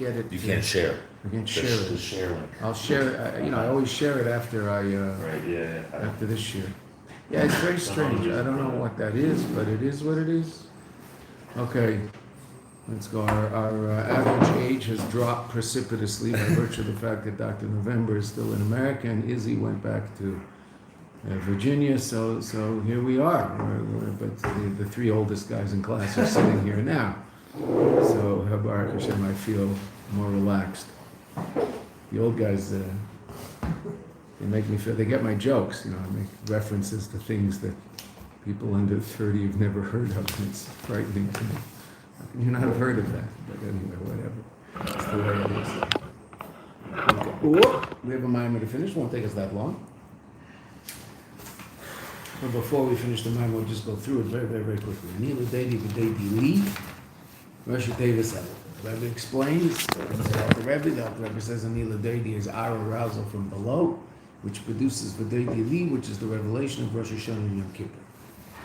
get it. You can't share. I can share it. The share link. I'll share it. I always share it after Right, yeah. after this year. Yeah, it's very strange. I don't know what that is, but it is what it is. Okay, let's go. Our average age has dropped precipitously by virtue of the fact that Dr. November is still in America and Izzy went back to Virginia. So here we are. But the three oldest guys in class are sitting here now. So Baruch Hashem, I feel more relaxed. The old guys, they make me feel, they get my jokes, I make references to things that people under 30 have never heard of, and it's frightening to me. How can you not have heard of that? But anyway, whatever. That's the way it is. Okay. We have a mimer to finish, won't take us that long. But before we finish the mimer, we'll just go through it very, very, very quickly. Nila Dedi V'Dedi Li, Rosh Davis Elul. The Rebbe explains, the Rebbe says Anila Deidi is our arousal from below, which produces V'Deidi Li, which is the revelation of Rosh Hashanah and Yom Kippur.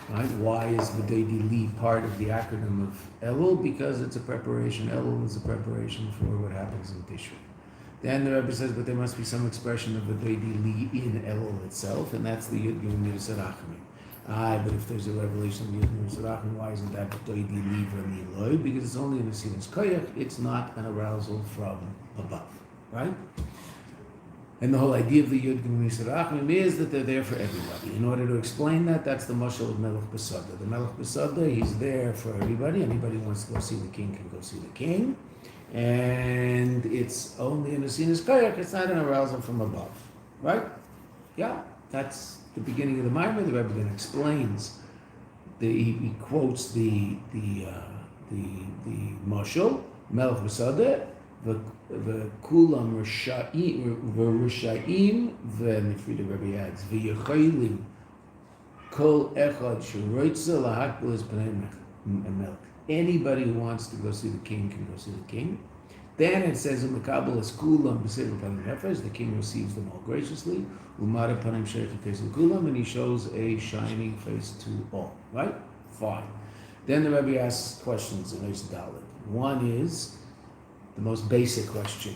Right? Why is V'Deidi Li part of the acronym of Elul? Because it's a preparation. Elul is a preparation for what happens in Tishrei. Then the Rebbe says, but there must be some expression of V'Deidi Li in Elul itself, and that's the Yud Gimel Midas Rachamim. But if there's a revelation of Yud Gimel Rachamim, why isn't that V'Deidi Li v'Niloi? Because it's only an Asinas Koyach, it's not an arousal from above, right? And the whole idea of the Yud Gimel Rachamim is that they're there for everybody. In order to explain that, that's the mashal of Melech Besada. The Melech Besada, he's there for everybody. Anybody who wants to go see the king can go see the king. And it's only an Asinas Koyach, it's not an arousal from above, right? Yeah, that's the beginning of the Maimer. The Rebbe then explains, he quotes the mashal, Melech Besada, the kulam v'rishayim, v'nefrida Rebbe adds, v'yechaylim kol echad sheroitza lahakbel p'nei melech. Anybody who wants to go see the king can go see the king. Then it says in the Kabbalah, kulam b'sefer panim nefesh, the king receives them all graciously. Umara panim sheikh kulam, and he shows a shining face to all. Right? Fine. Then the Rebbe asks questions in Eis Dalet. One is the most basic question.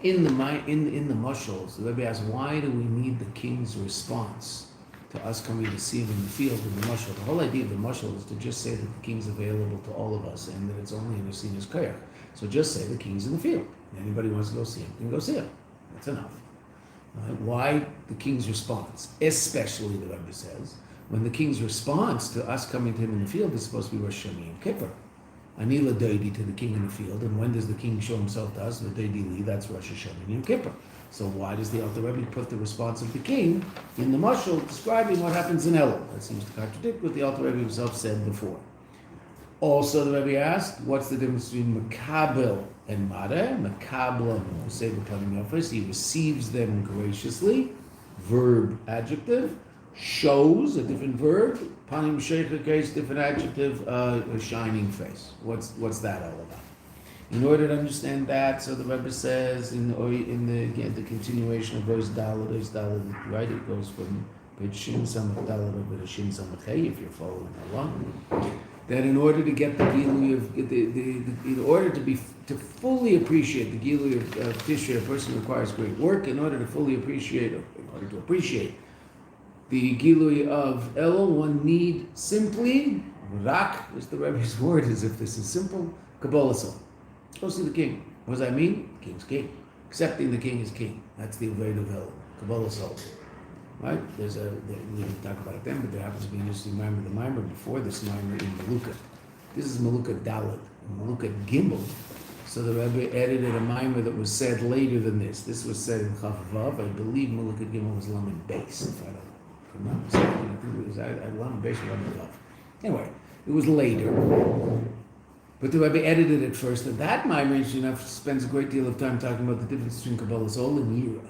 In the mashals, the Rebbe asks, why do we need the king's response to us coming to see him in the field in the mashal? The whole idea of the mashal is to just say that the king's available to all of us and that it's only in Asinas Koyach. So just say the king's in the field. Anybody who wants to go see him can go see him. That's enough. Right? Why the king's response? Especially, the Rebbe says, when the king's response to us coming to him in the field is supposed to be Rosh Hashanah Yom Kippur. Anila Deidi to the king in the field, and when does the king show himself to us? The Deidi Li, that's Rosh Hashanah Yom Kippur. So why does the Alter Rebbe put the response of the king in the mashal describing what happens in Elul? That seems to contradict what the Alter Rebbe himself said before. Also, the Rebbe asked, what's the difference between Makabel and Mare? Makabel, he receives them graciously, verb, adjective, shows, a different verb, panim sheikha case, different adjective, a shining face. What's that all about? In order to understand that, so the Rebbe says in the continuation of Ois Dalet, right? It goes from page Shin Samach Dalet over to Shin Samach Hey, if you're following along. That in order to get the Gilui of in order to fully appreciate the Gilui of Tishrei, a person requires great work. In order to fully appreciate, the Gilui of Elul, one need simply rak, is the Rebbe's word, as if this is simple, Kabbalah Soul. Go see the king. What does that mean? The king's king. Accepting the king is king. That's the Avodah of Elul, Kabbalah Soul. Right? We didn't talk about it then, but there happens to be an interesting mimer. The mimer before this mimer in melukat. This is melukat dalet, melukat gimel. So the Rebbe edited a mimer that was said later than this. This was said in Chaf Vav. I believe melukat gimel was lamed base. If I'm not mistaken, I think it was lamed base or lamed vav. Anyway, it was later. But the Rebbe edited it first. And that mimer, interesting enough, spends a great deal of time talking about the difference between Kabbalah Soul and Yira.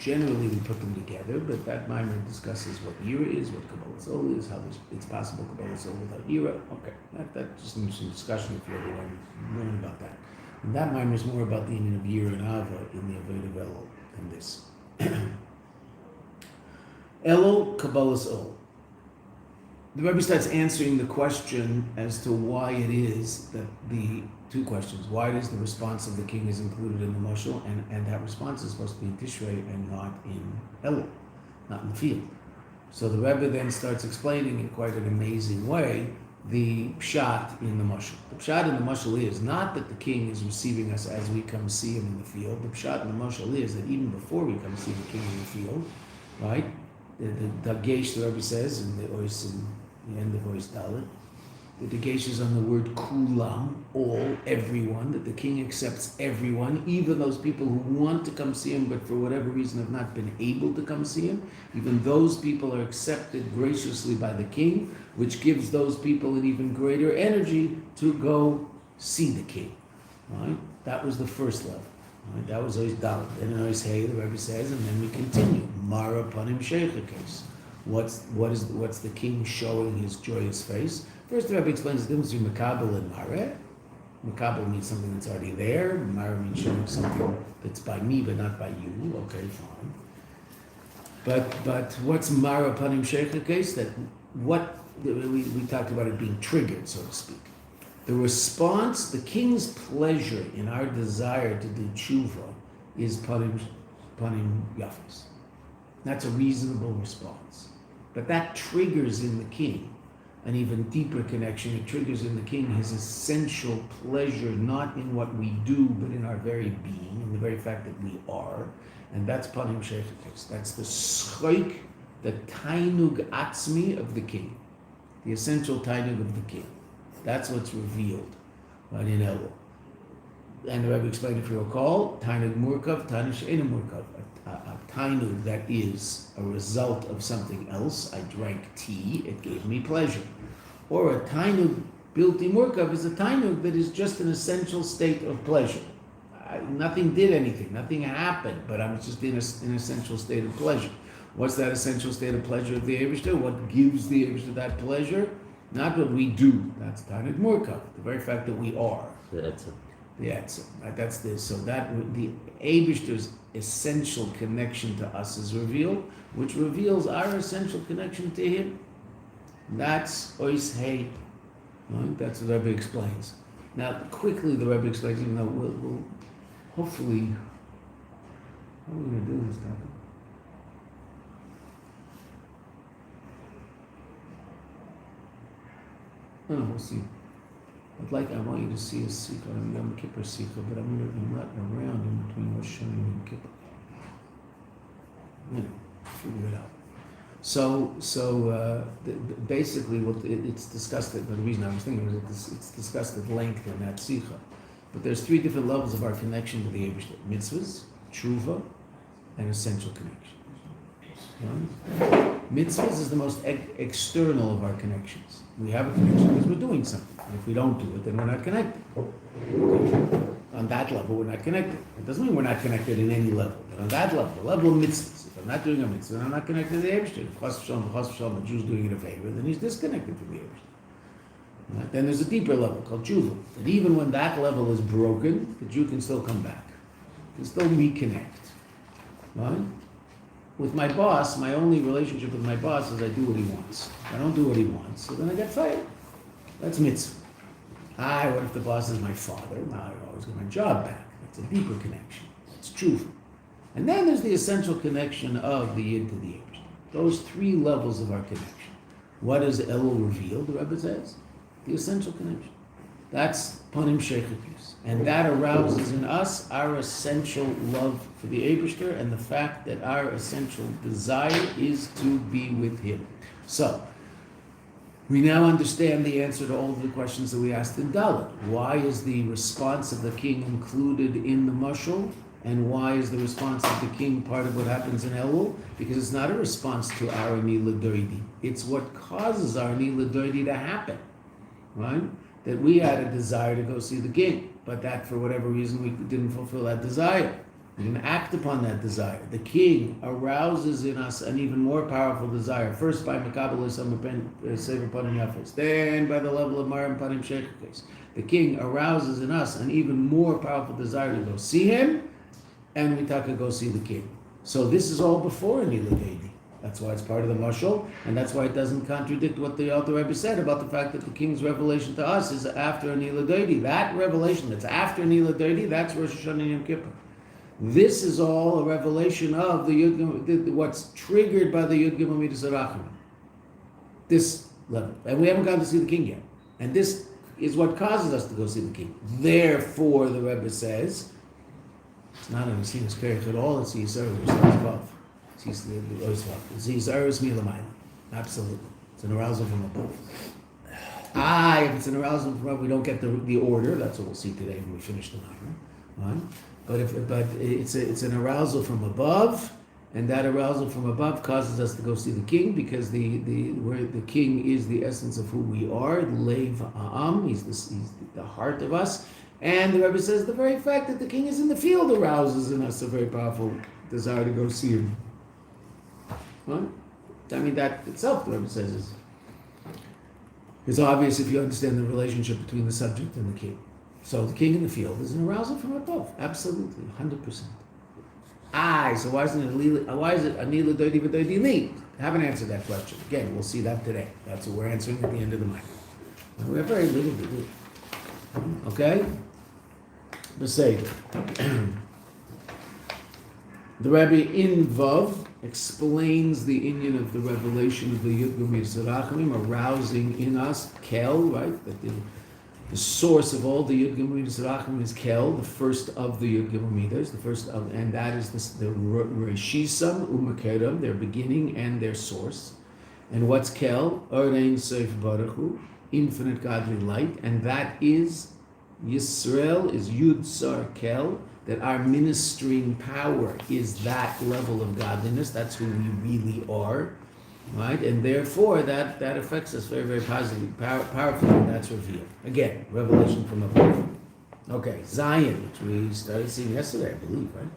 Generally, we put them together, but that mimer discusses what Yira is, what Kabbalah Soul is, how it's possible Kabbalah Soul without Yira. Okay, that's just an interesting discussion if you ever want to learn about that. And that mimer is more about the union of Yira and Ava in the Avodah of Elul than this. Elul, Kabbalah Soul. the Rebbe starts answering the question as to why it is that the two questions. Why is the response of the king is included in the mashal, and that response is supposed to be in Tishrei and not in Elul, not in the field. So the Rebbe then starts explaining in quite an amazing way the pshat in the mashal. The pshat in the mashal is not that the king is receiving us as we come see him in the field. The pshat in the mashal is that even before we come see the king in the field, right? The Dagesh, the Rebbe says, in the Ois, in the end of Ois Dalet, the Dagesh is on the word kulam, all, everyone, that the king accepts everyone, even those people who want to come see him, but for whatever reason have not been able to come see him. Even those people are accepted graciously by the king, which gives those people an even greater energy to go see the king. Right? That was the first level. Right? That was Ois Dalet. Then in Ois Hey, the Rebbe says, and then we continue. Mara panim sheikha case. What's the king showing his joyous face? First, the Rebbe explains the difference between Makabel and Mara. Makabel means something that's already there. Mara means showing something that's by me but not by you. Okay, fine. But what's Mara panim sheikha case? That what we talked about it being triggered, so to speak. The response, the king's pleasure in our desire to do tshuva is panim yafis. That's a reasonable response. But that triggers in the king an even deeper connection. It triggers in the king his essential pleasure, not in what we do, but in our very being, in the very fact that we are. And that's panim sheichikis. That's the schoik, the tainug atzmi of the king. The essential tainug of the king. That's what's revealed right in Elul. And the Rebbe explained, if you recall, tainug murkav, tainug she'ena murkav. A tainug that is a result of something else. I drank tea, it gave me pleasure. Or a tainug bilti murkav is a tainug that is just an essential state of pleasure. Nothing did anything, nothing happened, but I'm just in an essential state of pleasure. What's that essential state of pleasure of the Eibishter? What gives the Eibishter that pleasure? Not what we do. That's tainug murkav. The very fact that we are. That's it. The etzem. Right? That's this. So that the Eibishter's essential connection to us is revealed, which reveals our essential connection to him. That's Ois Hey. Right? That's what the Rebbe explains. Now, quickly the Rebbe explains, even though we'll hopefully, how are we going to do this, Doctor? No, we'll see. I want you to see a sikha, Yom Kippur sikha, but I'm not around in between Rosh Hashanah and Yom Kippur. Figure it out. So basically, it's discussed. But the reason I was thinking was that it's discussed at length in that sikha. But there's three different levels of our connection to the Eibishter: mitzvahs, tshuva, and essential connection. Right? Mitzvahs is the most external of our connections. We have a connection because we're doing something. And if we don't do it, then we're not connected. Okay. On that level, we're not connected. It doesn't mean we're not connected in any level. But on that level, the level of mitzvahs, if I'm not doing a mitzvah, then I'm not connected to the Eibishter. If Chas v'shalom, a Jew's doing it a favor, then he's disconnected from the Eibishter. Right? Then there's a deeper level called tshuva. And even when that level is broken, the Jew can still come back. Can still reconnect. Right? With my boss, my only relationship with my boss is I do what he wants. If I don't do what he wants, so then I get fired. That's mitzvah. What if the boss is my father? I always get my job back. That's a deeper connection. It's truth. And then there's the essential connection of the Yid to the Yid. Those three levels of our connection. What does Elul reveal, the Rebbe says? The essential connection. That's panim sheichikis. And that arouses in us our essential love for the Eibishter and the fact that our essential desire is to be with him. So, we now understand the answer to all of the questions that we asked in Dalet. Why is the response of the king included in the mashal? And why is the response of the king part of what happens in Elul? Because it's not a response to our ani ledodi. It's what causes our ani ledodi to happen. Right? That we had a desire to go see the king, but that for whatever reason we didn't fulfill that desire. We didn't act upon that desire. The king arouses in us an even more powerful desire, first by Makabel Sever Panim Yafis, then by the level of Maram Panim Sheichikis. The king arouses in us an even more powerful desire to go see him, and we talk to go see the king. So this is all before Ani Ledodi. That's why it's part of the mashal, and that's why it doesn't contradict what the Alter Rebbe said about the fact that the king's revelation to us is after a ledodi. That revelation that's after a ledodi, that's Rosh Hashanah and Yom Kippur. This is all a revelation of the Yud, what's triggered by the Yud Gimel Midas Harachamim. This level, and we haven't gone to see the king yet, and this is what causes us to go see the king. Therefore, the Rebbe says, it's not an Asinus Kerich at all, it's Yisrael, which is above. It's Yisrael Milamayla. Absolutely. It's an arousal from above. If it's an arousal from above, we don't get the order. That's what we'll see today when we finish the Mayanot. Right? But it's an arousal from above, and that arousal from above causes us to go see the king, because the king is the essence of who we are. Lev Ha'am. He's the heart of us. And the Rebbe says the very fact that the king is in the field arouses in us a very powerful desire to go see him. Right? I mean, that itself, the Rebbe says, is obvious if you understand the relationship between the subject and the king. So the king in the field is an arousal from above, absolutely, 100%. So why is it ani ledodi v'dodi li? Haven't answered that question. Again, we'll see that today. That's what we're answering at the end of the Mayanot. We have very little to do. Okay? Beseder. The Rebbe in Vav explains the inyan of the revelation of the Yud Gimel Midas Harachamim, arousing in us Kel, right? That the source of all the Yud Gimel Midas Harachamim is Kel, the first of the Yud Gimel Midas, and that is the Reshisam Umakedam, their beginning and their source. And what's Kel? Orein Seif Baruch Hu, infinite godly light, and that is Yisrael, is Yud Sar Kel, that our ministering power is that level of godliness. That's who we really are, right? And therefore, that affects us very, very positively, powerfully, and that's revealed. Again, revelation from above. Okay, Zion, which we started seeing yesterday, I believe, right?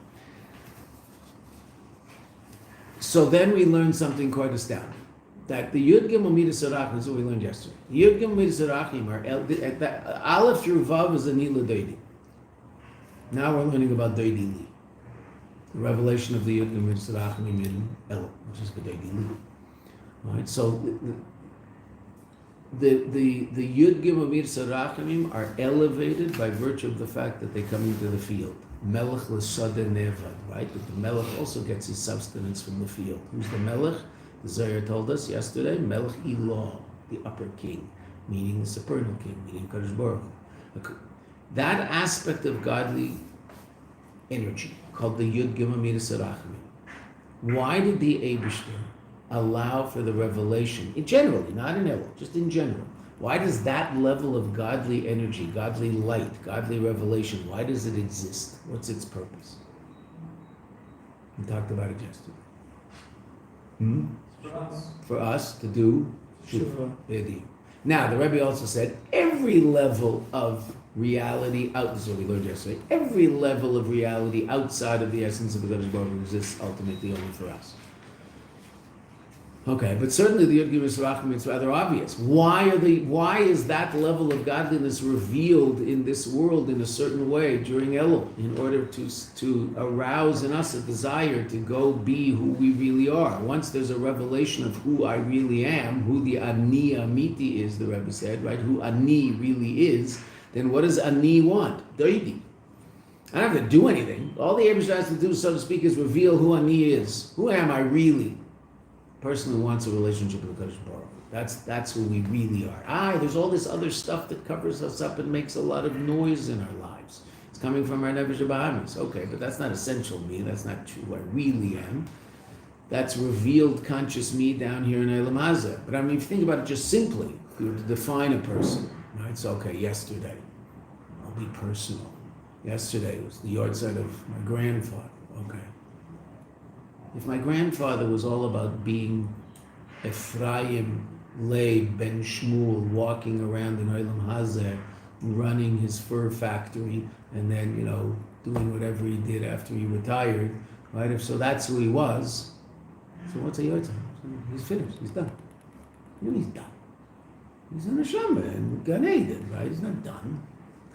So then we learned something quite astounding. That the Yud Gimel Midas Harachamim, is what we learned yesterday. The Yud Gimel Midas Harachamim are, Aleph through Vav is ani ledodi. Now we're learning about Doidi Li, the revelation of the Yud Gimel Midas Harachamim in El, which is the Doidi Li. Right. So the Yud Gimel Midas Harachamim are elevated by virtue of the fact that they come into the field. Melech l'Sadeh Nevad, right? But the Melech also gets his substance from the field. Who's the Melech? The Zohar told us yesterday, Melech Ilah, the upper king, meaning the supernal king, meaning Kadosh Baruch Hu. That aspect of godly energy, called the Yud Gimel Midas Harachamim, why did the Eibishter allow for the revelation, generally, not in Elul, just in general? Why does that level of godly energy, godly light, godly revelation, why does it exist? What's its purpose? We talked about it yesterday. For us to do Shuvah. Now, the Rebbe also said every level of reality, this is what we learned yesterday, every level of reality outside of the essence of the Kadosh Baruch Hu exists ultimately only for us. Okay, but certainly the Yud Gimel Midas Harachamim is rather obvious. Why is that level of godliness revealed in this world in a certain way during Elul, in order to arouse in us a desire to go be who we really are? Once there's a revelation of who I really am, who the Ani Amiti is, the Rebbe said, right? Who Ani really is, then what does Ani want? Doidi. I don't have to do anything. All the Eibishter has to do, so to speak, is reveal who Ani is. Who am I really? Person who wants a relationship with Kadosh Baruch Hu. That's who we really are. There's all this other stuff that covers us up and makes a lot of noise in our lives. It's coming from our Nefesh HaBahamis. Okay, but that's not essential me. That's not true who I really am. That's revealed conscious me down here in Eilam Hazeh. But I mean, if you think about it just simply, if you were to define a person, right? So, okay, yesterday, I'll be personal. Yesterday was the yahrzeit of my grandfather. Okay. If my grandfather was all about being Ephraim Leib Ben Shmuel, walking around in Eilam Hazeh, running his fur factory, and then, doing whatever he did after he retired, right? If so, that's who he was. So what's a yahrzeit? He's finished. He's done. What do you mean he's done? He's in a Neshama in Gan Eden, right? He's not done.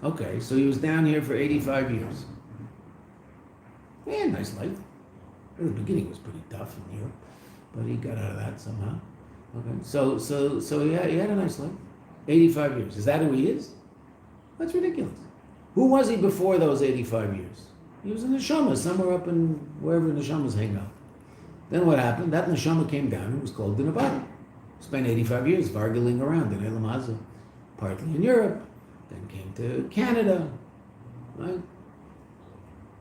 Okay, so he was down here for 85 years. Yeah, nice life. The beginning was pretty tough in Europe. but he got out of that somehow. Okay, so he had a nice life. 85 years. Is that who he is? That's ridiculous. Who was he before those 85 years? He was in neshama, somewhere up in wherever neshamas hang out. Then what happened? That neshama came down and was called in a body. Spent 85 years vargeling around in Elam Hazah, partly in Europe, then came to Canada, right?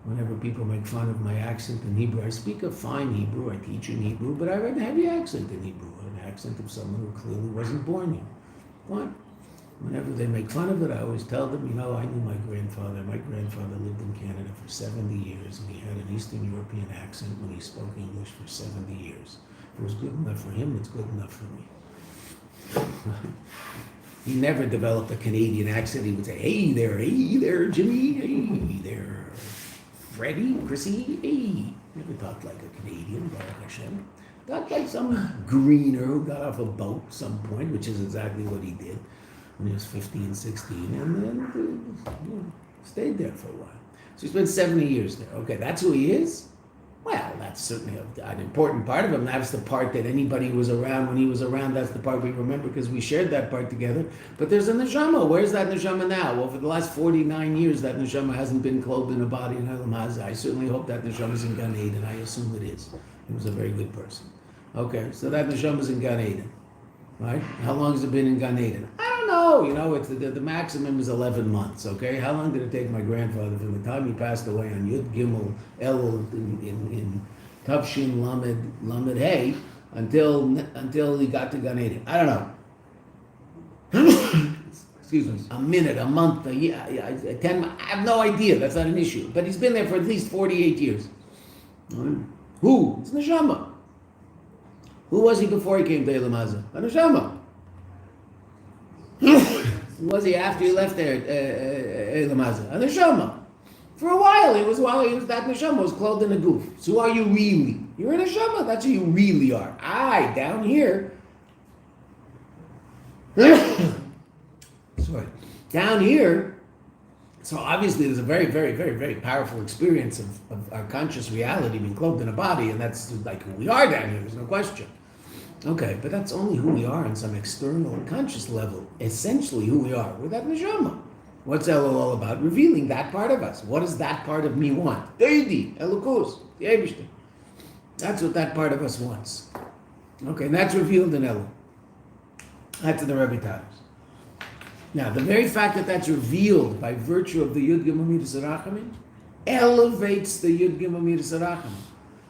Whenever people make fun of my accent in Hebrew, I speak a fine Hebrew, I teach in Hebrew, but I have a heavy accent in Hebrew, an accent of someone who clearly wasn't born here. What? Whenever they make fun of it, I always tell them, I knew my grandfather. My grandfather lived in Canada for 70 years, and he had an Eastern European accent when he spoke English for 70 years. If it was good enough for him, it's good enough for me. He never developed a Canadian accent. He would say, hey there, Jimmy, hey there, Freddie, Chrissy, hey. Never talked like a Canadian, Baruch Hashem. Talked like some greener who got off a boat at some point, which is exactly what he did when he was 15, 16, and then stayed there for a while. So he spent 70 years there. Okay, that's who he is? Well, that's certainly an important part of him. That's the part that anybody who was around when he was around, that's the part we remember because we shared that part together. But there's a neshama. Where's that neshama now? Well, for the last 49 years, that neshama hasn't been clothed in a body in Elam Hazah. I certainly hope that neshama is in Gan Eden. I assume it is. He was a very good person. Okay, so that neshama is in Gan Eden. Right? How long has it been in Gan Eden? I don't know. It's the maximum is 11 months. Okay, how long did it take my grandfather from the time he passed away on Yud Gimel Elul in Tavshin Lamed Hey until he got to Gan Eden? I don't know. Excuse me. A minute, a month, a year, 10. I have no idea. That's not an issue. But he's been there for at least 48 years. Who? It's neshama. Who was he before he came to Elam Hazah? A neshama. Who was he after he left there, Elam Hazah? A neshama. For a while, that neshama was clothed in a goof. So who are you really? You're a neshama. That's who you really are. Down here. Sorry. Down here. So obviously there's a very, very, very, very powerful experience of our conscious reality being clothed in a body, and that's like who we are down here, there's no question. Okay, but that's only who we are on some external conscious level. Essentially who we are. We're that neshama. What's Elul all about? Revealing that part of us. What does that part of me want? Deidi, Elukus, the Eibishter. That's what that part of us wants. Okay, and that's revealed in Elul. That's in the Rebbe Talis. Now, the very fact that that's revealed by virtue of the Yud Gimel Midas Rachamim elevates the Yud Gimel Midas Rachamim.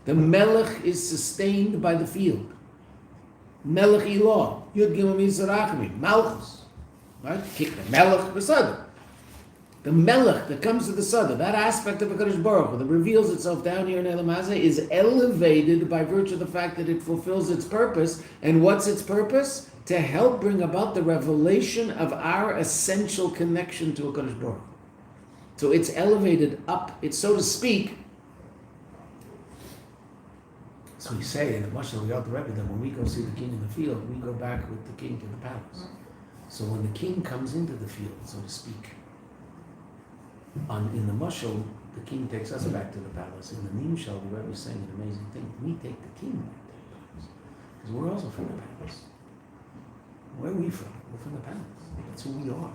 The Melech is sustained by the field. Melech Ilah, Yud Gimel Midas Rachamim, Malchus, right? The Melech, the Sada. The Melech that comes to the Sada, that aspect of HaKadosh Baruch Hu that reveals itself down here in Elam Hazah is elevated by virtue of the fact that it fulfills its purpose. And what's its purpose? To help bring about the revelation of our essential connection to HaKadosh Baruch Hu. So it's elevated up, it's so to speak. So we say in the Mashal of the Rebbe that when we go see the king in the field, we go back with the king to the palace. So when the king comes into the field, so to speak, in the Mashal, the king takes us back to the palace. In the Nimshal, the Rebbe is saying an amazing thing. We take the king back to the palace. Because we're also from the palace. Where are we from? We're from the palace. That's who we are.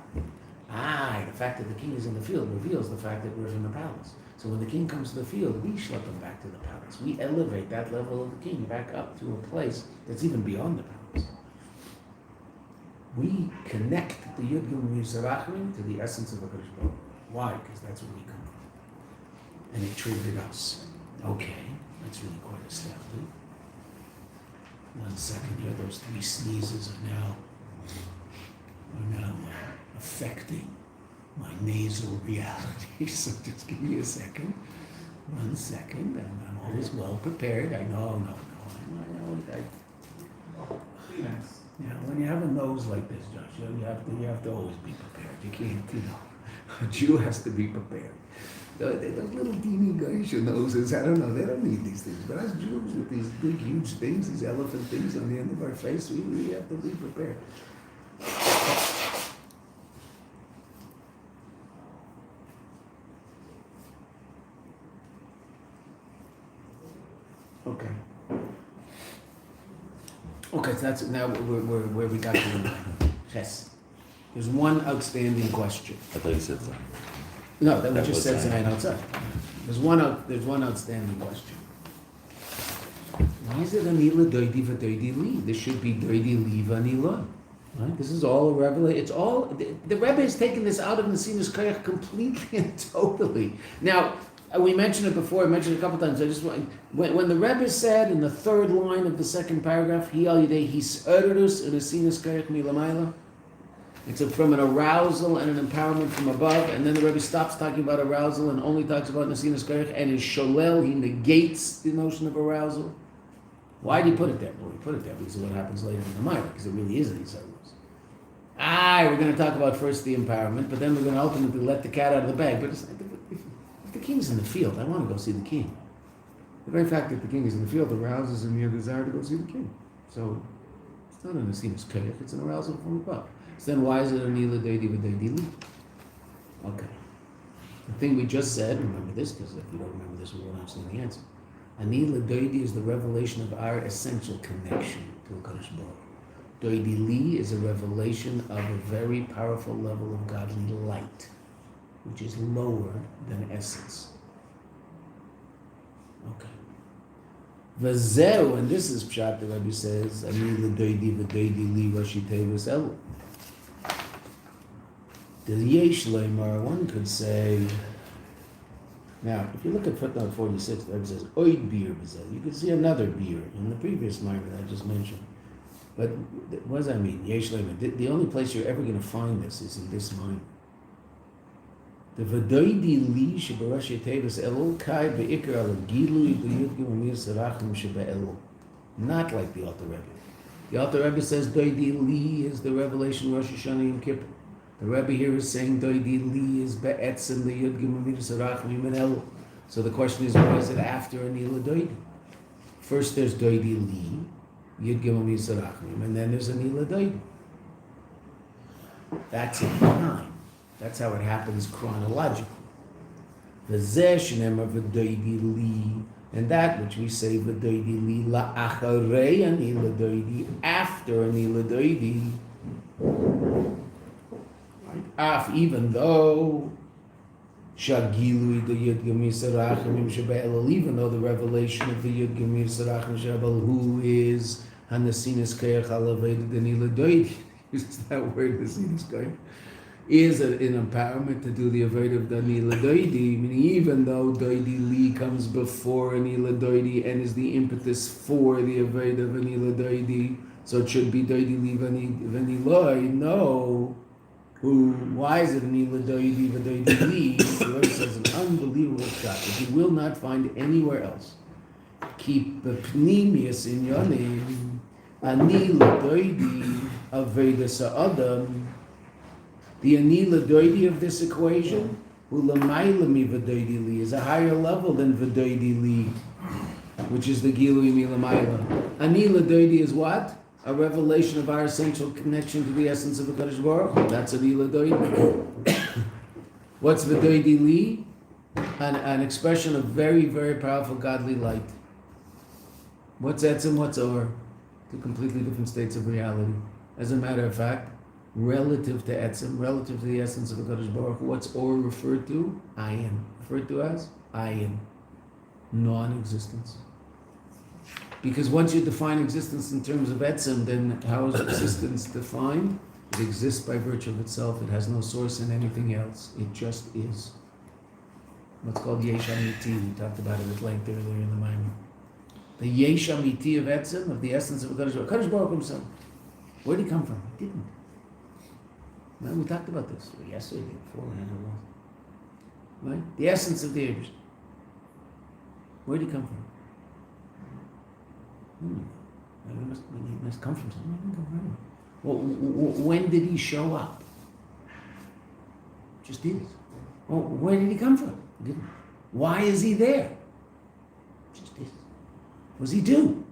The fact that the king is in the field reveals the fact that we're from the palace. So when the king comes to the field, we schlep him back to the palace. We elevate that level of the king back up to a place that's even beyond the palace. We connect the Yud Gimel Midas Rachamim to the essence of HaKadosh Baruch Hu. Why? Because that's where we come from. And it triggered us. Okay, that's really quite astounding. 1 second here, those 3 sneezes are now affecting my nasal reality. So just give me a second. 1 second, and I'm always well prepared. I know. When you have a nose like this, Josh, you have to always be prepared. You can't, a Jew has to be prepared. Those little teeny geisha noses, I don't know, they don't need these things. But us Jews with these big, huge things, these elephant things on the end of our face, we really have to be prepared. Okay. Okay, so that's now where we got to the line. Yes. There's one outstanding question. I thought you said that. No, that we That just was said Zayin. Zayin outside. There's one outstanding question. Why is it Anila Doidi V'Doidi Li? This should be Doidi Li V'Anila. Right? This is all a revelation. It's all the Rebbe has taken this out of Nesinas Koyach completely and totally. Now, we mentioned it before. I mentioned it a couple times. I just want when the Rebbe said in the third line of the second paragraph, "Hi al yidei hisarus in Nesinas Koyach milamayla." It's from an arousal and an empowerment from above, and then the Rebbe stops talking about arousal and only talks about Nesinas Koyach, and is sholel, he negates the notion of arousal. Why did he put it there? Well, he put it there because of what happens later in the Mayanot, because it really is an Yisarus. We're going to talk about first the empowerment, but then we're going to ultimately let the cat out of the bag. But it's, if the king's in the field, I want to go see the king. The very fact that the king is in the field arouses in me a desire to go see the king. So it's not an Nesinas Koyach, it's an arousal from above. So then why is it Anila Deidi V'Deidi Li? Okay. The thing we just said, remember this, because if you don't remember this, we won't understand the answer. Anila Doidi is the revelation of our essential connection to HaKadosh Baruch Hu. Doidi Li is a revelation of a very powerful level of godly light, which is lower than essence. Okay. V'zeu, and this is Pshat, the Rebbe says, Anila Doidi V'Doidi Li Rashi Tevis Elu. The Yesh Leimar, one could say, now, if you look at footnote 46, the Rebbe says, Oid beer b'zeh. You can see another beer in the previous line that I just mentioned. But what does that mean? Yesh Leimar. The only place you're ever going to find this is in this line. The V'doidi li shebarashi tevis elul kai be'ikar al gilui b'yud gimamir sarachim shebe'elul. Not like the Alter Rebbe. The Alter Rebbe says Doidi li is the revelation of Rosh Hashanah Yom Kippur. The Rebbe here is saying Doidi Li is be'etzem the Yud Gimel Midas Arachim Yimenelu. So the question is, why is it after Anila Doidi? First there's Doidi Li, Yud Gimel Midas Arachim, and then there's Anila Doidi. That's in time. That's how it happens chronologically. The Zeh Shneimar V'Doidi Li, and that which we say V'Doidi Li la'acharei Anila Doidi, after Anila Doidi. Even though Shagilui the Yud Gemir Sarachim Shebe'elul, even though the revelation of the Yud Gemir Sarachim Shebe'elul, who is Hanasinas Koyach Alaveda Danila Doidi, uses that word Hanasinas Koyach, is an empowerment to do the Aveda of Danila Doidi, meaning even though Doidi Li comes before Anila Doidi and is the impetus for the Aveda of Anila Doidi, so it should be Doidi Li Vaniloi, no. Why is it Anila Doidi V'Doidi Li? The Rebbe says an unbelievable shot that you will not find anywhere else. Keep the pnimius in your name. Anila Doidi Aveda Sa'adam. The Anila Doidi of this equation, Ulamailami V'Doidi Li, is a higher level than V'Doidi Li, which is the Gilui Milamaila. Anila Doidi is what? A revelation of our essential connection to the essence of the HaKadosh Baruch Hu. That's Anila Doidi. What's V'Doidi Li? An expression of very, very powerful godly light. What's Etzem? What's Or? Two completely different states of reality. As a matter of fact, relative to Etzem, relative to the essence of the HaKadosh Baruch Hu, what's Or referred to? Ayin. Referred to as? Ayin. Non-existence. Because once you define existence in terms of Etzem, then how is existence defined? It exists by virtue of itself. It has no source in anything else. It just is. What's called Yesh Amiti. We talked about it at length earlier in the Mayanot. The Yesh Amiti of Etzem, of the essence of HaKadosh Baruch Hu. HaKadosh Baruch Hu himself. Where did he come from? He didn't. No, we talked about this yesterday, beforehand. Right? The essence of the Abish. Where did he come from? He must come from somewhere. Well, when did he show up? Just did. Well, where did he come from? He didn't. Why is he there? Just did. What does he do?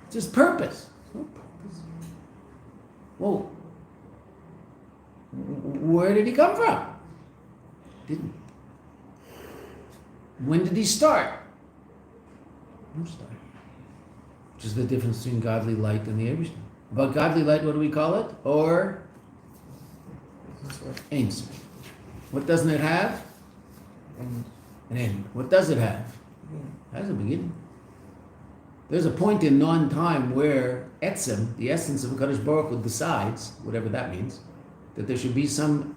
It's his purpose. No purpose. Well, where did he come from? Didn't. When did he start? No start. which is the difference between godly light and the Eibishter. But godly light, what do we call it? Or Ein Sof. What doesn't it have? An end. What does it have? It has a beginning. There's a point in non-time where Etzem, the essence of HaKadosh Baruch Hu, decides, whatever that means, that there should be some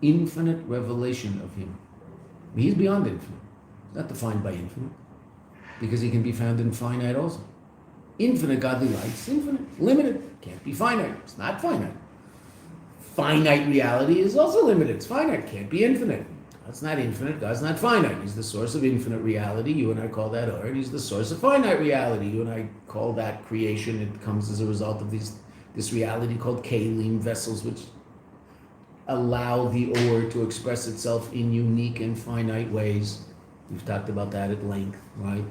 infinite revelation of Him. He's beyond infinite. He's not defined by infinite, because He can be found in finite also. Infinite godly light is infinite, limited, can't be finite. It's not finite. Finite reality is also limited. It's finite, can't be infinite. God's not infinite, God's not finite. He's the source of infinite reality. You and I call that Or. He's the source of finite reality. You and I call that creation. It comes as a result of this reality called Kalim, vessels which allow the Or to express itself in unique and finite ways. We've talked about that at length, right?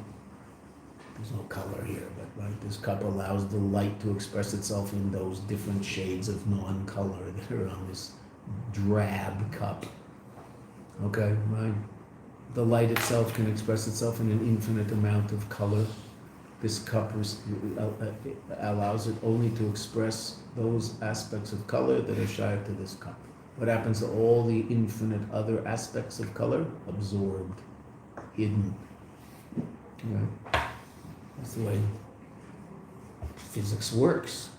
There's no color here, but right, this cup allows the light to express itself in those different shades of non-color that are on this drab cup. Okay, right? The light itself can express itself in an infinite amount of color. This cup allows it only to express those aspects of color that are shy to this cup. What happens to all the infinite other aspects of color? Absorbed, hidden. Okay. That's the way physics works.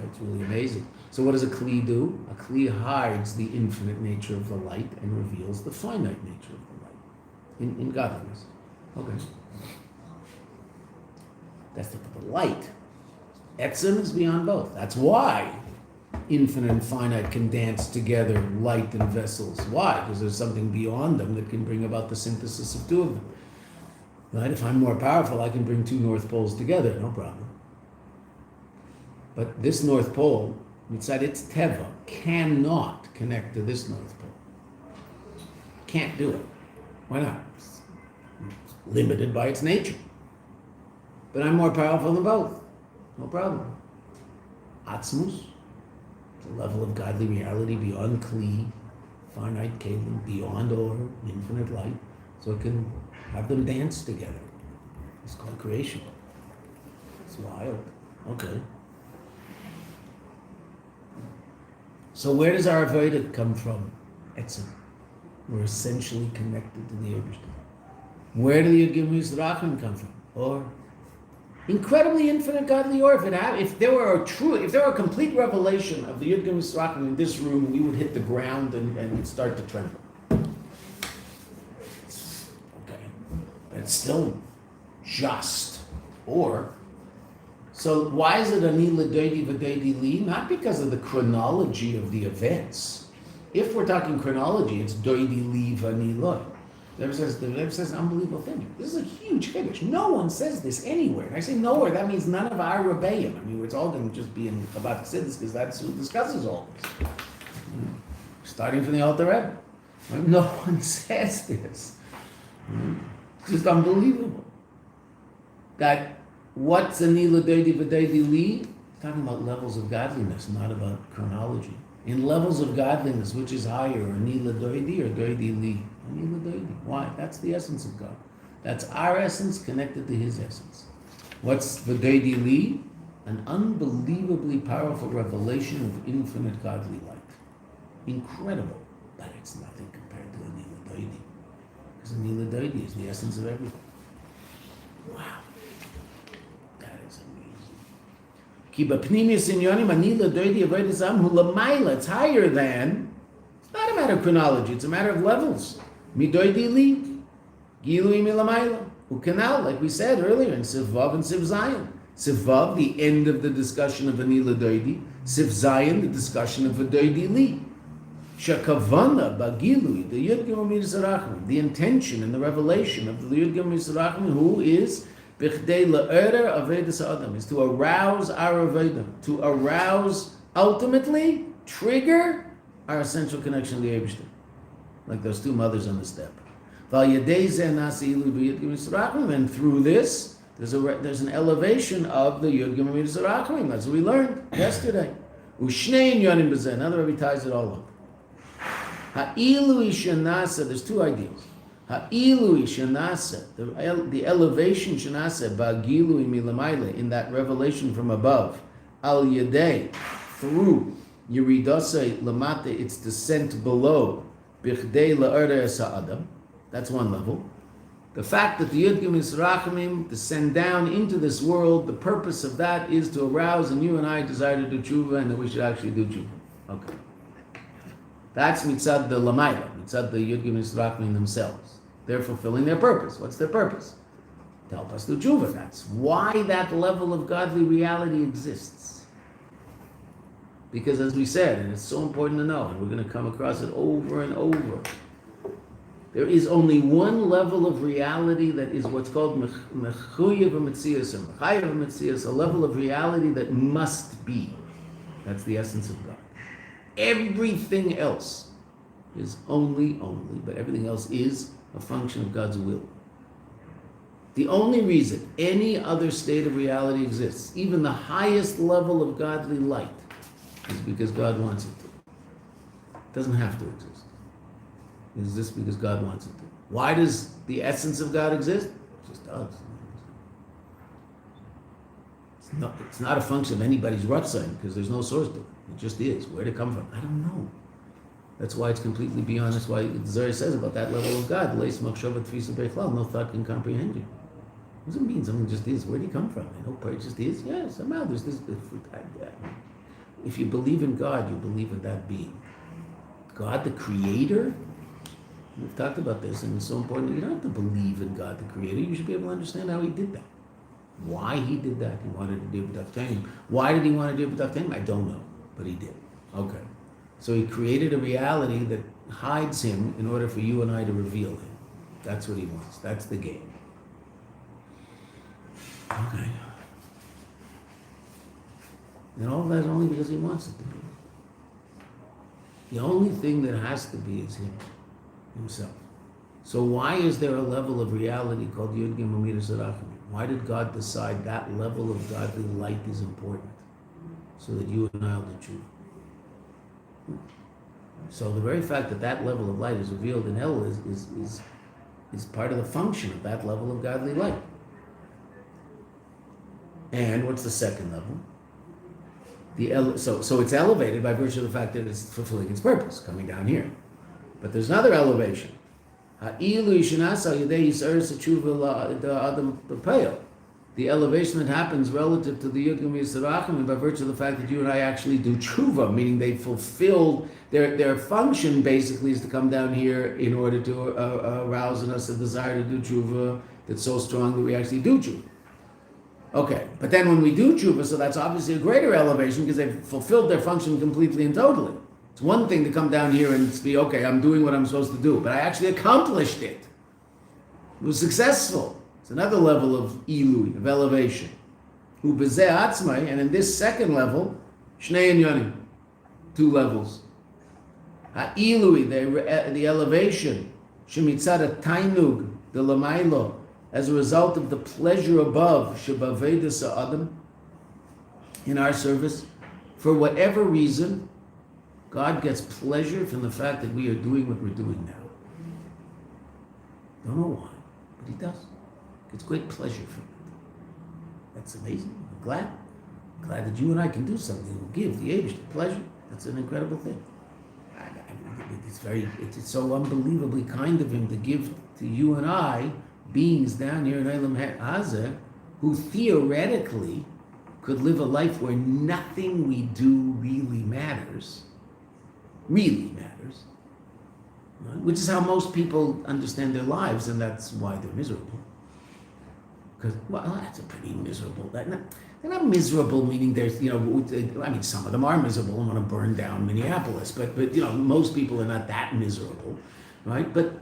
It's really amazing. So what does a Kli do? A Kli hides the infinite nature of the light and reveals the finite nature of the light in godliness. Okay. That's the light. Etzem is beyond both. That's why infinite and finite can dance together, light and vessels. Why? Because there's something beyond them that can bring about the synthesis of two of them. Right? If I'm more powerful, I can bring two North Poles together, no problem. But this North Pole, inside its teva, cannot connect to this North Pole. Can't do it. Why not? It's limited by its nature. But I'm more powerful than both. No problem. Atzmus, the level of godly reality beyond Kli, finite Kalim, beyond Or, infinite light, so it can have them dance together. It's called creation. It's wild. Okay. So where does our Avodah come from? Etzem. We're essentially connected to the Eibishter. Where do the Yud Gimel Yisrachim come from? Or incredibly infinite godly Or. If there were a complete revelation of the Yud Gimel Yisrachim in this room, we would hit the ground and start to tremble. It's still just Or. So why is it ani ledodi v'dodi li? Not because of the chronology of the events. If we're talking chronology, it's dodi li v'ani lo. The Rebbe says an unbelievable thing. This is a huge chiddush. No one says this anywhere. And I say nowhere, that means none of our rebbeim. I mean, it's all going to just be about Chassidus because that's who discusses all this. Starting from the Alter Rebbe. No one says this. It's just unbelievable. That what's ani ledodi v'dodi li? Talking about levels of godliness, not about chronology. In levels of godliness, which is higher, ani ledodi or dodi li? Ani ledodi. Why? That's the essence of God. That's our essence connected to His essence. What's v'dodi li? An unbelievably powerful revelation of infinite godly light. Incredible, but it's nothing compared to ani ledodi. Because ani ledodi is the essence of everything. Wow. That is amazing. Ki b'pnimius inyonim ani ledodi avodas am hu l'mayla. It's higher than. It's not a matter of chronology. It's a matter of levels. Midodi li, gilui milamayla. Ukanal, like we said earlier in Siv Vav and Siv Zayin. Siv Vav, the end of the discussion of ani ledodi. Siv Zayin, the discussion of v'dodi li. Shakavana bagilui, the Yud Gimel Yisrachim, the intention and the revelation of the Yud Gimel Yisrachim, who is bichdei la'erer avedas adam, is to arouse our avodah, to arouse, ultimately trigger our essential connection to the Eibishter, like those two mothers on the step. And through this, there's an elevation of the Yud Gimel Yisrachim. That's what we learned yesterday. Ushnein yonim b'zeh. Another Rebbe ties it all up. Ha'ilu ishanasa, there's two ideals. Ha'ilui shenase, the elevation shenase ba'gilui milamayle, in that revelation from above, al yedei, through yiridase lamate, its descent below, bichdei la'ardes ha'adam, that's one level. The fact that the Yud Gim Yisrachamim descend down into this world, the purpose of that is to arouse in you and I desire to do tshuva, and that we should actually do tshuva. Okay. That's mitzad the lamayla, mitzad the Yud Gim Yisrachamim themselves. They're fulfilling their purpose. What's their purpose? To help us do tshuva. That's why that level of godly reality exists. Because as we said, and it's so important to know, and we're going to come across it over and over, there is only one level of reality that is what's called mechuyev ha'metzias, or mechayev ha'metzias, a level of reality that must be. That's the essence of God. Everything else is only, but everything else is a function of God's will. The only reason any other state of reality exists, even the highest level of godly light, is because God wants it to. It doesn't have to exist. It exists because God wants it to. Why does the essence of God exist? It just does. It's not a function of anybody's ratzon, because there's no source to it. It just is. Where'd it come from? I don't know. That's why it's completely beyond. That's why the Zohar says about that level of God, no thought can comprehend you. What does it mean something just is? Where did it come from? I know it just is. Yeah, somehow there's this. If you believe in God, you believe in that being. God the Creator? We've talked about this, and it's so important. You don't have to believe in God the Creator. You should be able to understand how He did that. Why He did that. He wanted to do it with. Why did He want to do it with? I don't know, but He did. Okay. So He created a reality that hides Him in order for you and I to reveal Him. That's what He wants. That's the game. Okay. And all of that is only because He wants it to be. The only thing that has to be is Himself. So why is there a level of reality called Yud Gim Midas Rachamim? Why did God decide that level of godly light is important? So that you and I will do tshuva. So the very fact that that level of light is revealed in El is part of the function of that level of godly light. And what's the second level? So it's elevated by virtue of the fact that it's fulfilling its purpose, coming down here. But there's another elevation. The elevation that happens relative to the Yud Gim Yisrachamim by virtue of the fact that you and I actually do tshuva, meaning they fulfilled their function basically is to come down here in order to arouse in us a desire to do tshuva that's so strong that we actually do tshuva. Okay, but then when we do tshuva, so that's obviously a greater elevation because they've fulfilled their function completely and totally. It's one thing to come down here and be, okay, I'm doing what I'm supposed to do, but I actually accomplished it. It was successful. It's another level of ilui, of elevation. And in this second level, shnei inyanim, two levels. Ha'ilui, the elevation, shemitzad tainug, the lamailo, as a result of the pleasure above, shebavedas adam, in our service, for whatever reason, God gets pleasure from the fact that we are doing what we're doing now. Don't know why, but He does. Gets great pleasure from it. That's amazing. I'm glad that you and I can do something that will give the age pleasure. That's an incredible thing. It's so unbelievably kind of Him to give to you and I, beings down here in Eilam Hazeh, who theoretically could live a life where nothing we do really matters, right? Which is how most people understand their lives, and that's why they're miserable. Because, well, that's a pretty miserable. They're not miserable, meaning there's, some of them are miserable and want to burn down Minneapolis, but most people are not that miserable, right? But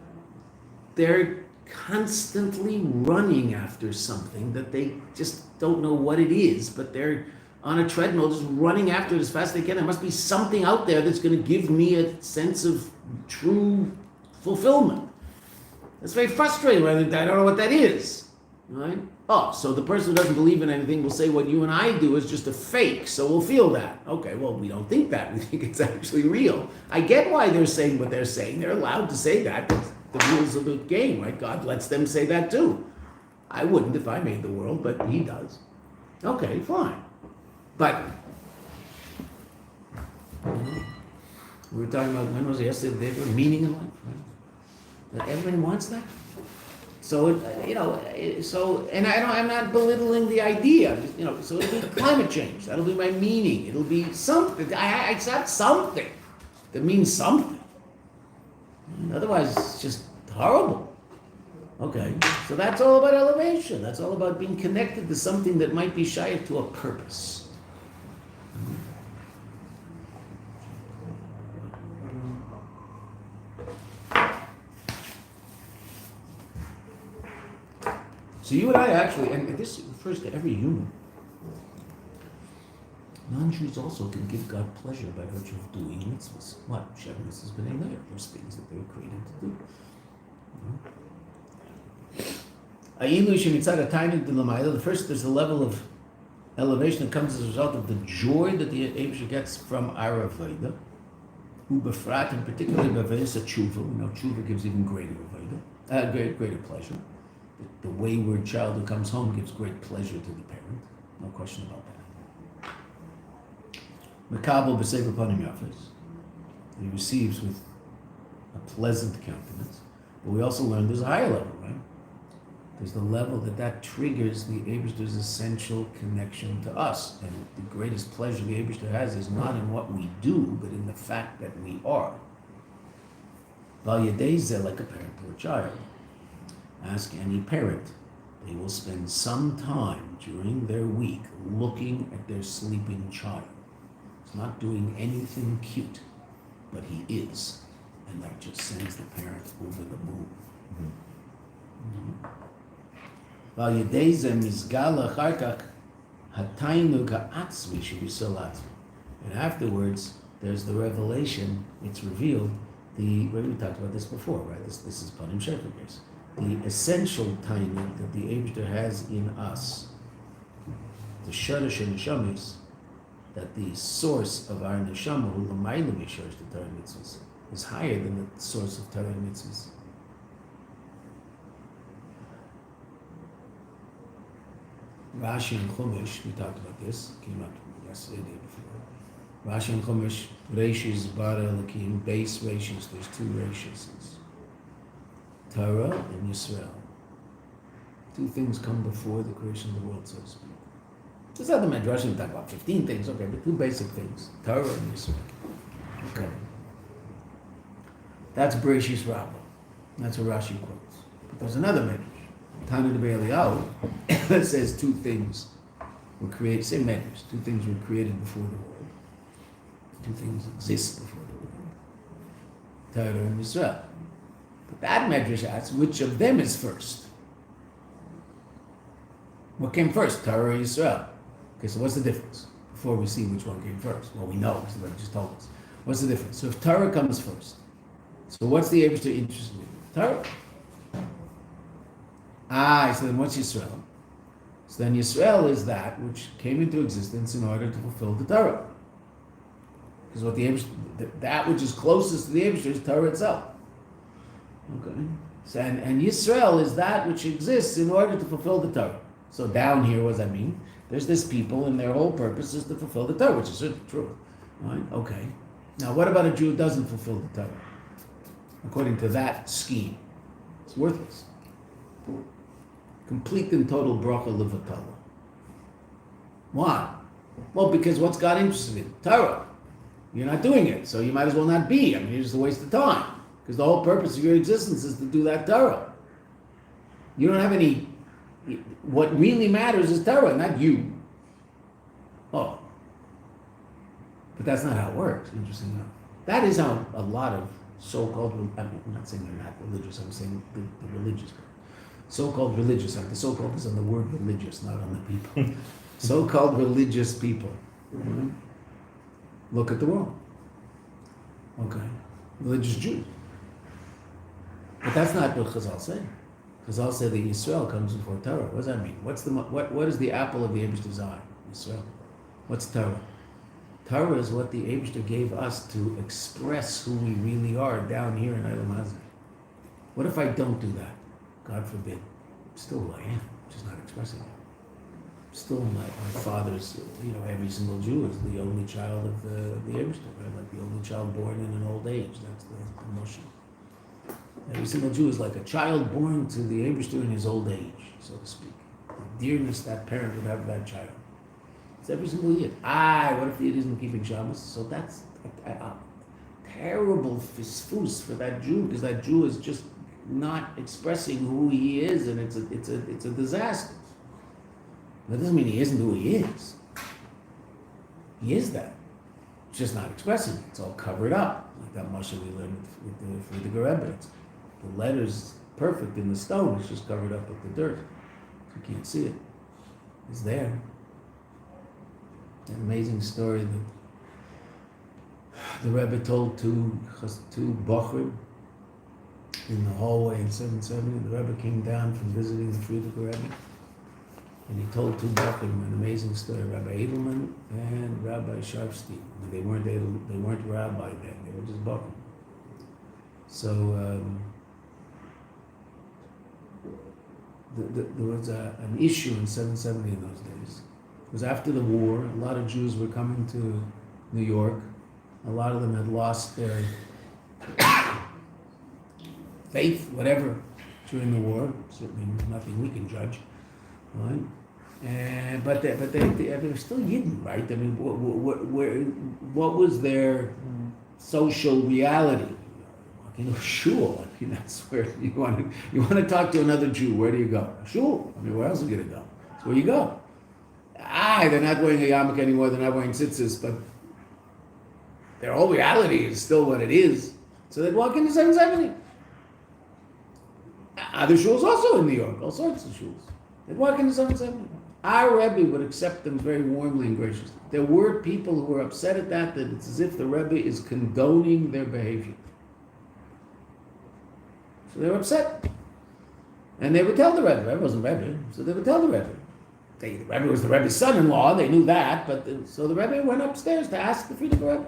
they're constantly running after something that they just don't know what it is, but they're on a treadmill just running after it as fast as they can. There must be something out there that's going to give me a sense of true fulfillment. It's very frustrating when I don't know what that is, right? So the person who doesn't believe in anything will say what you and I do is just a fake, so we'll feel that. Okay, well, we don't think that. We think it's actually real. I get why they're saying what they're saying. They're allowed to say that. the rules of the game, right? God lets them say that too. I wouldn't if I made the world, but he does. Okay, fine. But we were talking about, when was it, yesterday, the meaning in life, right? Everybody wants that. So, I'm not belittling the idea, so it'll be climate change. That'll be my meaning. It'll be something. It's not something that means something. Otherwise, it's just horrible. Okay, so that's all about elevation. That's all about being connected to something that might be shayach to a purpose. So you and I actually, and this refers to every human, non-Jews also can give God pleasure by virtue of doing mitzvahs. What? Shem mitzvahs b'nei leir. There's things that they were created to do. The first, there's a level of elevation that comes as a result of the joy that the Eibusha gets from our avodah. Ubefrat, and particularly b'avodas tshuva. We know tshuva gives even greater avodah, greater pleasure. The wayward child who comes home gives great pleasure to the parent. No question about that. Makabel b'sefer panim yafes. He receives with a pleasant countenance. But we also learned there's a higher level, right? There's the level that triggers the Eibishter's essential connection to us. And the greatest pleasure the Eibishter has is not in what we do, but in the fact that we are. Val yadei zeh, like a parent to a child. Ask any parent. They will spend some time during their week looking at their sleeping child. He's not doing anything cute, but he is. And that just sends the parent over the moon. And afterwards, there's the revelation, it's revealed, we talked about this before, right? This is Panim Shefer case. The essential timing that the Eibishter has in us, the Shadash and Neshamis, that the source of our Neshama, who l'mayla mishorish the Torah mitzvahs, is higher than the source of Torah mitzvahs. Rashi and Chumash, we talked about this, came up yesterday, the day before. Rashi and Chumash, Reishis, Bara, Elokim, base Reishis, there's two Reishis. Torah and Yisrael. Two things come before the creation of the world, so to speak. There's other Midrashim we talk about 15 things, okay, but two basic things. Torah and Yisrael. Okay. That's Bereshis Rabbah. That's what Rashi quotes. But there's another Midrash, Tana de Be'eliyahu, that says two things were created, same Midrash, two things were created before the world. Two things exist before the world. Torah and Yisrael. That Medrash asks, which of them is first? What came first, Torah or Yisrael? Okay, so what's the difference? Before we see which one came first. Well, we know, because the Rebbe just told us. What's the difference? So if Torah comes first, so what's the Eibishter interested in? Torah. So then what's Yisrael? So then Yisrael is that which came into existence in order to fulfill the Torah. Because what the Eibishter, that which is closest to the Eibishter is Torah itself. Okay. So, and Yisrael is that which exists in order to fulfill the Torah. So down here, what does that mean? There's this people, and their whole purpose is to fulfill the Torah, which is certainly true. Right? Okay. Now, what about a Jew who doesn't fulfill the Torah? According to that scheme, it's worthless. Complete and total bracha levatala. Why? Well, because what's God interested in? Torah. You're not doing it, so you might as well not be. I mean, it's just a waste of time. Because the whole purpose of your existence is to do that Torah. You don't have any, what really matters is Torah, not you. Oh. But that's not how it works, interesting enough. That is how a lot of so-called, I'm not saying they're not religious, I'm saying the religious part. So-called religious, the so-called is on the word religious, not on the people. So-called religious people. Right? Look at the world. Okay. Religious Jews. But that's not what Chazal say. Chazal say that Yisrael comes before Torah. What does that mean? What is the apple of the Eibishter's eye? Yisrael. What's Torah? Torah is what the Eibishter gave us to express who we really are down here in Eilam Hazeh. What if I don't do that? God forbid. Still who I am, just not expressing it. Still my father's, every single Jew is the only child of the Eibishter, right? Like the only child born in an old age. That's the notion. Every single Jew is like a child born to the Eibishter in his old age, so to speak. The dearness that parent would have for that child. It's every single Yid. What if the Yid isn't keeping Shabbos? So that's a terrible fisfus for that Jew, because that Jew is just not expressing who he is, and it's a disaster. That doesn't mean he isn't who he is. He is that. It's just not expressing it. It's all covered up, like that mashal we learned with the Rebbe. The letter's perfect in the stone. It's just covered up with the dirt. You can't see it. It's there. An amazing story that the Rebbe told two Bochrim in the hallway in 770. The Rebbe came down from visiting the Frierdiker Rebbe, and he told two Bochrim an amazing story, Rabbi Edelman and Rabbi Sharfstein. They weren't rabbi then, they were just Bochrim. So there was an issue in 770 in those days. It was after the war. A lot of Jews were coming to New York. A lot of them had lost their faith, whatever, during the war. Certainly nothing we can judge, right? But they were still Yidden, right? I mean, what was their social reality? Shul. I mean, that's where you want to talk to another Jew. Where do you go? Shul. I mean, where else are you going to go? That's where you go. They're not wearing a yarmulke anymore. They're not wearing tzitzis, but their whole reality is still what it is. So they'd walk into 770. Other shuls also in New York, all sorts of shuls. They'd walk into 770. Our Rebbe would accept them very warmly and graciously. There were people who were upset at that it's as if the Rebbe is condoning their behavior. So they were upset. And they would tell the Rebbe wasn't Rebbe, so they would tell the Rebbe. The Rebbe was the Rebbe's son-in-law, they knew that, so the Rebbe went upstairs to ask the Frierdiker Rebbe.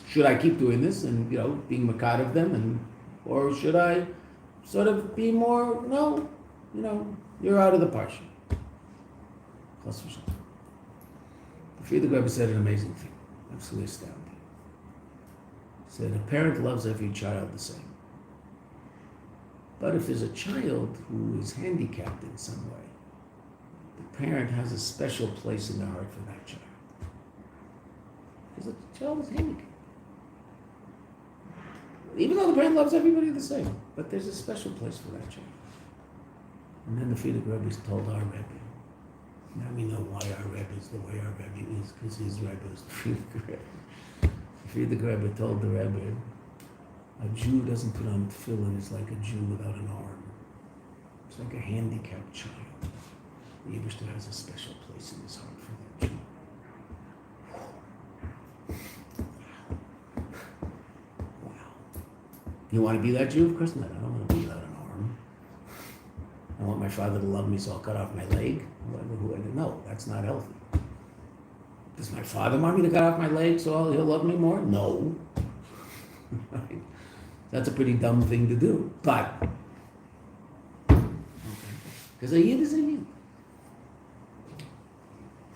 Should I keep doing this and, being makad of them, or should I sort of be more, no, you're out of the parsha. The Frierdiker Rebbe said an amazing thing, absolutely astounding. He said, a parent loves every child the same. But if there's a child who is handicapped in some way, the parent has a special place in their heart for that child. Because the child is handicapped. Even though the parent loves everybody the same, but there's a special place for that child. And then the Frierdiker Rebbe told our Rebbe. Now we know why our Rebbe is the way our Rebbe is, because his Rebbe is the Frierdiker Rebbe. The Frierdiker Rebbe told the Rebbe, a Jew doesn't put on tefillin, it's like a Jew without an arm. It's like a handicapped child. The Eibishter has a special place in his heart for that Jew. Wow. You want to be that Jew? Of course not. I don't want to be without an arm. I want my father to love me, so I'll cut off my leg. No, that's not healthy. Does my father want me to cut off my leg so he'll love me more? No. Right? That's a pretty dumb thing to do. But, because a Yid is a Yid.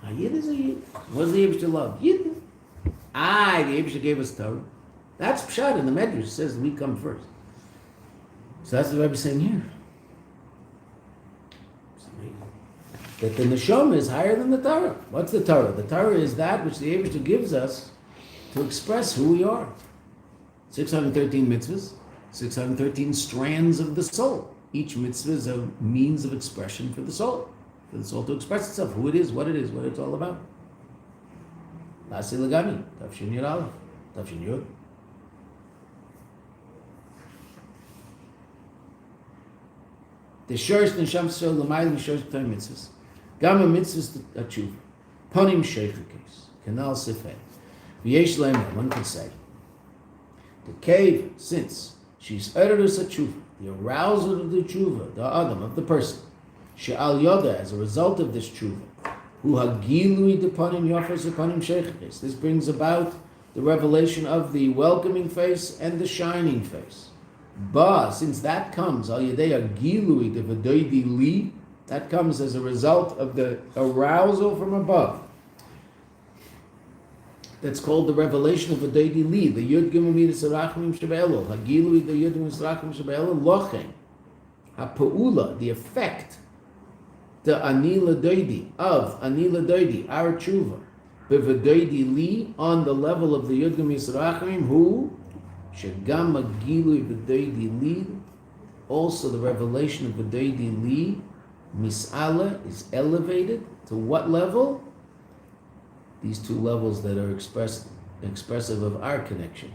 A Yid is a Yid. What does the Eibishter love? Yid. The Eibishter gave us Torah. That's Pshat in the Medrash. It says we come first. So that's what the Rebbe is saying here. That the neshama is higher than the Torah. What's the Torah? The Torah is that which the Eibishter gives us to express who we are. 613 mitzvahs, 613 strands of the soul. Each mitzvah is a means of expression for the soul to express itself, who it is, what it's all about. Nasi Lagami, Tafshin Yud Aleph, Tafshin Yud. The shorst nesham soul l'mayim shorst t'ay mitzvahs. Gama mitzvahs atshuva. Ponim sheichukes. Kanal sifei. V'yesh le'emel, one can say. The cave, since she's erus a tshuva, the arousal of the tshuva, the adam of the person, she'al yoda, as a result of this tshuva, hu hagilui depanim yafas depanim sheichikes. This brings about the revelation of the welcoming face and the shining face. But since that comes, al yedei agilui de v'doidi li, that comes as a result of the arousal from above. That's called the revelation of v'doidi li, the yud gimel midas arachmim shebelo, hagilui the yud midas arachmim shebelo, lochen, ha'pa'ula, the effect, the ani ledodi, of ani ledodi, our tshuva, b'v'doidi li, on the level of the yud gimel midas arachmim, who Shagam Agilui V'Doidi Li, also the revelation of V'Doidi Li, Mis'ala, is elevated to what level? These two levels that are expressive of our connection.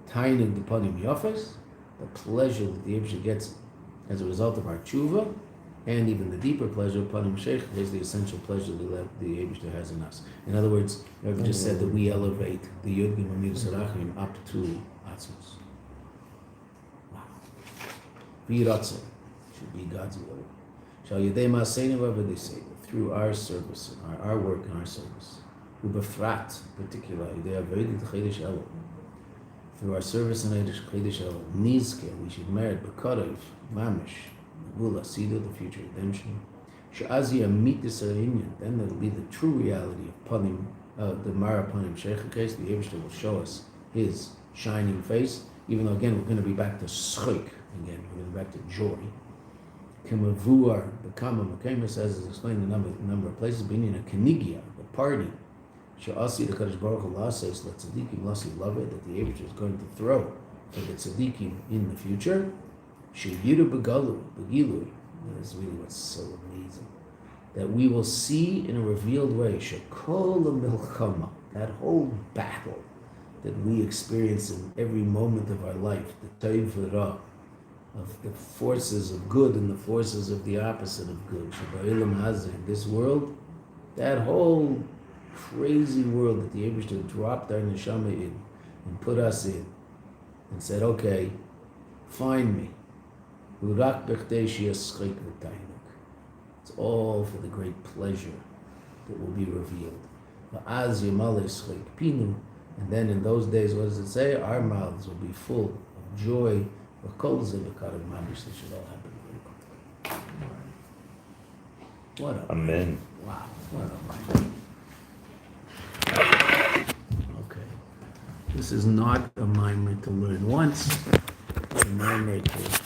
Tainug D'Panim Yofes, the pleasure that the Yibshah gets as a result of our tshuva, and even the deeper pleasure of Panim Sheikh is the essential pleasure that the Yibshah has in us. In other words, I've just said that we elevate the Yud Gimel Midas Harachim up to Atzmos. Wow. V'yiratzeh should be God's will. Shall Yedei Ma'aseinu V'Avodei through our service, our work and our service. U'befrat, particularly, Yedei Avodet Chedesh Elul. Through our service in Chedesh Elul, Nizke, we should merit B'Kodev, Mamish, Gula, Sida, the future redemption. She'azia Mitis Ha'inyan, then that'll be the true reality of Panim, the Mara Panim Sheikh case. The Yibshah will show us his shining face, even though again we're going to be back to schik again, we're going to be back to joy. Kemavuar, the Kama Makema says, is explained in a number of places, being in a Kenigia, the party. She'asi the Kadosh Baruch Hu says, let tzaddikim lasi love it, that the Yibshah is going to throw for the tzaddikim in the future. She'yiru begilu, that's really what's so amazing, that we will see in a revealed way, shekol milchama, that whole battle that we experience in every moment of our life, the tayvara, of the forces of good and the forces of the opposite of good. Shaba'ilam hazeh, in this world, that whole crazy world that the Yibshah dropped our neshama in and put us in and said, okay, find me. It's all for the great pleasure that will be revealed. And then in those days, what does it say? Our mouths will be full of joy. This should all happen very quickly. What a Amen. Wow. What a Okay. This is not a mimer to learn once. It's a mimer to